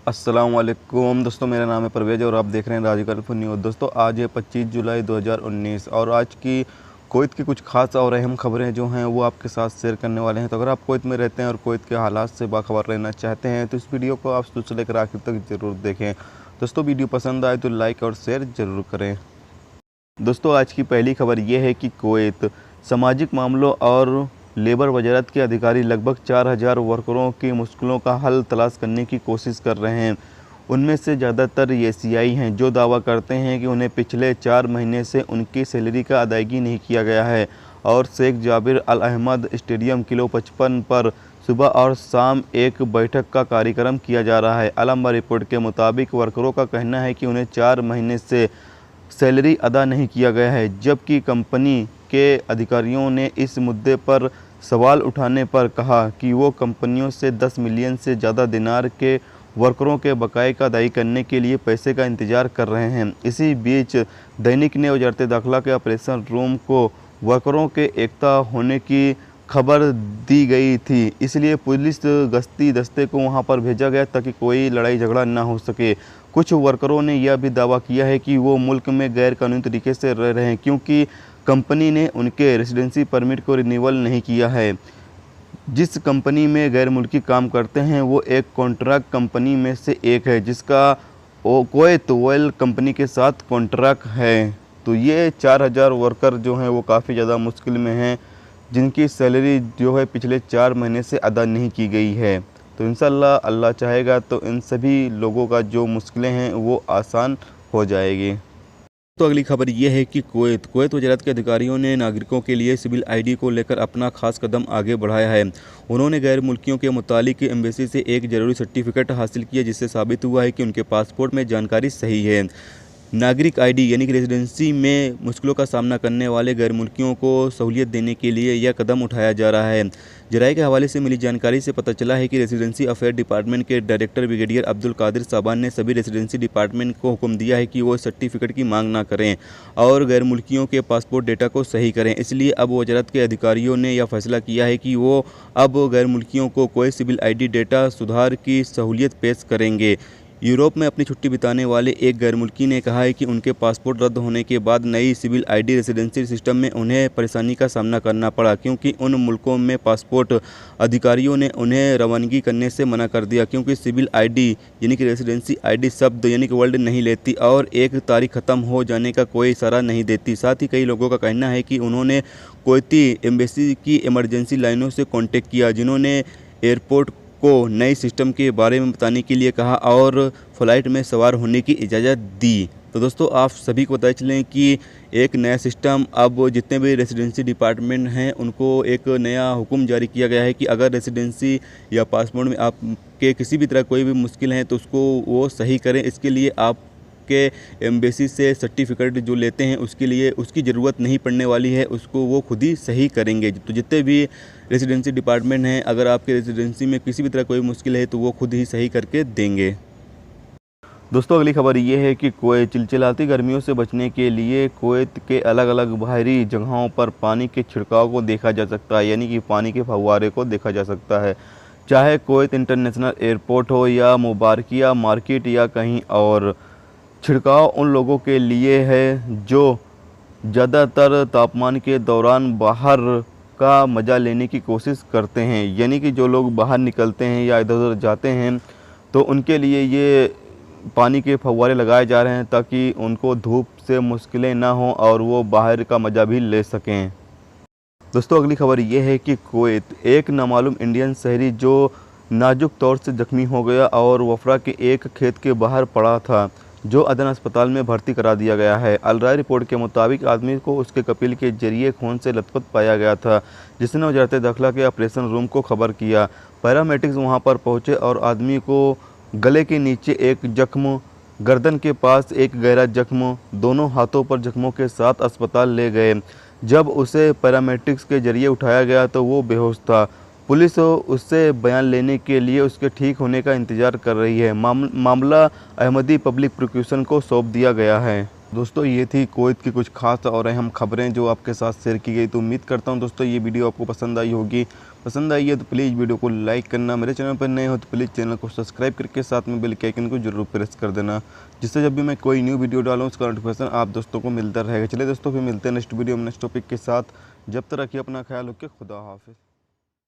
अस्सलाम वालेकुम दोस्तों, मेरा नाम है परवेज़ और आप देख रहे हैं राज गल्फ न्यूज़। दोस्तों आज है 25 जुलाई 2019 और आज की कुवैत की कुछ खास और अहम खबरें जो हैं वो आपके साथ शेयर करने वाले हैं। तो अगर आप कुवैत में रहते हैं और कुवैत के हालात से बाखबर रहना चाहते हैं तो इस वीडियो को आप शुरू से लेकर आखिर तक ज़रूर देखें। दोस्तों वीडियो पसंद आए तो लाइक और शेयर ज़रूर करें। दोस्तों आज की पहली खबर ये है कि कुवैत सामाजिक मामलों और लेबर वजारत के अधिकारी लगभग 4000 वर्करों की मुश्किलों का हल तलाश करने की कोशिश कर रहे हैं। उनमें से ज़्यादातर एशियाई हैं जो दावा करते हैं कि उन्हें पिछले 4 महीने से उनकी सैलरी का अदायगी नहीं किया गया है और शेख जाबिर अल अहमद स्टेडियम किलो 55 पर सुबह और शाम एक बैठक का कार्यक्रम किया जा रहा है। अल-अंबा रिपोर्ट के मुताबिक वर्करों का कहना है कि उन्हें 4 महीने से सैलरी अदा नहीं किया गया है, जबकि कंपनी के अधिकारियों ने इस मुद्दे पर सवाल उठाने पर कहा कि वो कंपनियों से 10 मिलियन से ज़्यादा दिनार के वर्करों के बकाये का अदाई करने के लिए पैसे का इंतज़ार कर रहे हैं। इसी बीच दैनिक ने वजारत दाखिला के ऑपरेशन रूम को वर्करों के एकता होने की खबर दी गई थी, इसलिए पुलिस गश्ती दस्ते को वहां पर भेजा गया ताकि कोई लड़ाई झगड़ा न हो सके। कुछ वर्करों ने यह भी दावा किया है कि वो मुल्क में गैर कानूनी तरीके से रह रहे हैं क्योंकि कंपनी ने उनके रेसिडेंसी परमिट को रिन्यूअल नहीं किया है। जिस कंपनी में गैर मुल्की काम करते हैं वो एक कॉन्ट्रैक्ट कंपनी में से एक है जिसका कुवैत ऑयल कंपनी के साथ कॉन्ट्रैक्ट है। तो ये 4000 वर्कर जो हैं वो काफ़ी ज़्यादा मुश्किल में हैं, जिनकी सैलरी जो है पिछले 4 महीने से अदा नहीं की गई है। तो इंशाअल्लाह अल्लाह चाहेगा तो इन सभी लोगों का जो मुश्किलें हैं वो आसान हो जाएगी। तो अगली खबर ये है कि कुवैत वजारत के अधिकारियों ने नागरिकों के लिए सिविल आईडी को लेकर अपना खास कदम आगे बढ़ाया है। उन्होंने गैर मुल्कियों के मुतालिक एम्बेसी से एक ज़रूरी सर्टिफिकेट हासिल किया जिससे साबित हुआ है कि उनके पासपोर्ट में जानकारी सही है। नागरिक आईडी यानी कि रेजिडेंसी में मुश्किलों का सामना करने वाले गैर मुल्कियों को सहूलियत देने के लिए यह कदम उठाया जा रहा है। जराये के हवाले से मिली जानकारी से पता चला है कि रेजिडेंसी अफेयर डिपार्टमेंट के डायरेक्टर ब्रिगेडियर अब्दुल कादिर साबान ने सभी रेजिडेंसी डिपार्टमेंट को हुक्म दिया है कि वो सर्टिफिकेट की मांग ना करें और गैर मुल्कियों के पासपोर्ट डेटा को सही करें। इसलिए अब वजारत के अधिकारियों ने यह फैसला किया है कि वो अब गैर मुल्कियों को कोई सिविल आईडी डेटा सुधार की सहूलियत पेश करेंगे। यूरोप में अपनी छुट्टी बिताने वाले एक गैर मुल्की ने कहा है कि उनके पासपोर्ट रद्द होने के बाद नई सिविल आईडी रेसिडेंसी सिस्टम में उन्हें परेशानी का सामना करना पड़ा क्योंकि उन मुल्कों में पासपोर्ट अधिकारियों ने उन्हें रवानगी करने से मना कर दिया क्योंकि सिविल आईडी यानी कि रेसिडेंसी आईडी शब्द यानी कि वर्ड नहीं लेती और एक तारीख ख़त्म हो जाने का कोई इशारा नहीं देती। साथ ही कई लोगों का कहना है कि उन्होंने कुवैती एम्बेसी की इमरजेंसी लाइनों से कॉन्टेक्ट किया जिन्होंने एयरपोर्ट को नए सिस्टम के बारे में बताने के लिए कहा और फ़्लाइट में सवार होने की इजाज़त दी। तो दोस्तों आप सभी को पता चलें कि एक नया सिस्टम अब जितने भी रेसिडेंसी डिपार्टमेंट हैं उनको एक नया हुक्म जारी किया गया है कि अगर रेसिडेंसी या पासपोर्ट में आपके किसी भी तरह कोई भी मुश्किल है तो उसको वो सही करें। इसके लिए आप के एम्बेसी से सर्टिफिकेट जो लेते हैं उसके लिए उसकी ज़रूरत नहीं पड़ने वाली है, उसको वो खुद ही सही करेंगे। तो जितने भी रेसिडेंसी डिपार्टमेंट हैं अगर आपके रेसिडेंसी में किसी भी तरह कोई मुश्किल है तो वो खुद ही सही करके देंगे। दोस्तों अगली खबर ये है कि कुवैत चिलचिलाती गर्मियों से बचने के लिए कुवैत के अलग अलग बाहरी जगहों पर पानी के छिड़काव को देखा जा सकता है, यानी कि पानी के फव्वारे को देखा जा सकता है, चाहे कुवैत इंटरनेशनल एयरपोर्ट हो या मुबारकिया मार्केट या कहीं और। छिड़काव उन लोगों के लिए है जो ज़्यादातर तापमान के दौरान बाहर का मज़ा लेने की कोशिश करते हैं, यानी कि जो लोग बाहर निकलते हैं या इधर उधर जाते हैं तो उनके लिए ये पानी के फव्वारे लगाए जा रहे हैं ताकि उनको धूप से मुश्किलें ना हों और वो बाहर का मज़ा भी ले सकें। दोस्तों अगली खबर ये है कि कुवैत एक नामालूम इंडियन शहरी जो नाजुक तौर से जख्मी हो गया और वफरा के एक खेत के बाहर पड़ा था जो अदन अस्पताल में भर्ती करा दिया गया है। अल-राय रिपोर्ट के मुताबिक आदमी को उसके कपिल के जरिए खून से लथपथ पाया गया था जिसने वजारत दाखिला के ऑपरेशन रूम को खबर किया। पैरामेडिक्स वहां पर पहुंचे और आदमी को गले के नीचे एक जख्म, गर्दन के पास एक गहरा जख्म, दोनों हाथों पर जख्मों के साथ अस्पताल ले गए। जब उसे पैरामेडिक्स के जरिए उठाया गया तो वो बेहोश था। पुलिस उससे बयान लेने के लिए उसके ठीक होने का इंतज़ार कर रही है। मामला अहमदी पब्लिक प्रोसिक्यूशन को सौंप दिया गया है। दोस्तों ये थी कुवैत की कुछ खास और अहम खबरें जो आपके साथ शेयर की गई। तो उम्मीद करता हूं दोस्तों ये वीडियो आपको पसंद आई होगी। पसंद आई है तो प्लीज़ वीडियो को लाइक करना, मेरे चैनल पर नए हो तो प्लीज़ चैनल को सब्सक्राइब करके साथ में बेल के आइकन को जरूर प्रेस कर देना, जिससे जब भी मैं कोई न्यू वीडियो डालूँ उसका नोटिफिकेशन आप दोस्तों को मिलता रहेगा। चलिए दोस्तों, फिर मिलते हैं नेक्स्ट वीडियो में नेक्स्ट टॉपिक के साथ। जब तक रखिए अपना ख्याल, रखिए, खुदा हाफिज़।